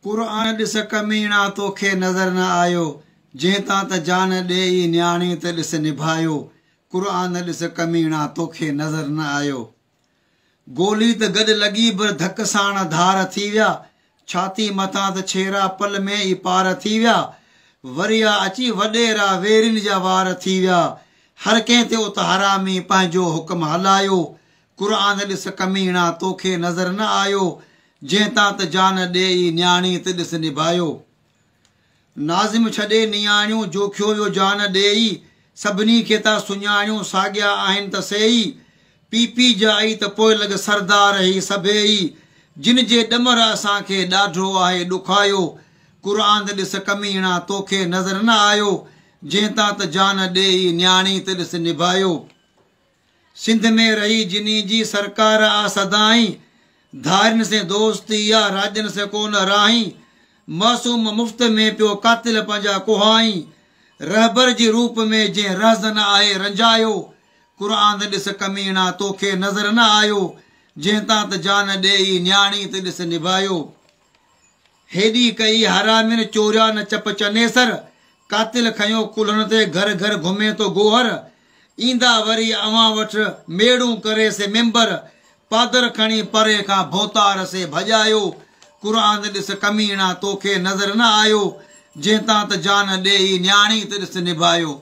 कुरान ॾिस कमीणा तोखे नज़र न आयो, जंहिं तां त जान ॾेई न्याणी त ॾिस निभायो। कुरान ॾिस कमीणा तोखे नज़र न आयो। गोली त गॾु लॻी पर धक साण धार थी विया, छाती मथां त छेरा पल में ई पार थी विया। वरिया अची वॾेरा वेरिन जा वार थी विया, हर कंहिं ते उत हरामी पंहिंजो हुक्म हलायो। कुरान ॾिस कमीणा तोखे नज़र न आयो, जंहिं तां त जान ॾेई न्याणी त ॾिस निभायो। नाज़िम छॾे नियाणियूं जोखियो वियो जान ॾेई, सभिनी खे था सुञाणियूं साॻिया आहिनि त सही। पीपी जा आई त पोइ लॻ सरदार ई सभेई, जिन जे ॾमर असांखे ॾाढो आहे ॾुखायो। कुरान ॾिस कमीणा तोखे नज़र न आयो, जंहिं तां त जान ॾेई न्याणी त ॾिस निभायो। सिंध में रही जिनी जी सरकार आ सदाई, धारिन से दोस्ती या राजन से कोन राही। मासूम मुफ्त में पियो कातिल पंहिंजा कुहाई, रहबर जी रूप में जंहिं रहज़न आहे रंजायो। कुरान ॾिस कमीणा तोखे नज़र न आयो, जंहिं तां त जान ॾेई न्याणी त ॾिस निभायो। हेॾी कई हरामिन चोरिया न चप चनेसर, कातिल खयो कुल्हनि ते घर घर घुमे तो गोहर। ईंदा वरी अवां वटि मेड़ूं करे से मेंबर, पादर खणी परे खां भोतार से भॼायो। कुरान ॾिस कमीणा तोखे नज़र न आयो, जंहिं तां त जान ॾेई न्याणी त ॾिस निभायो।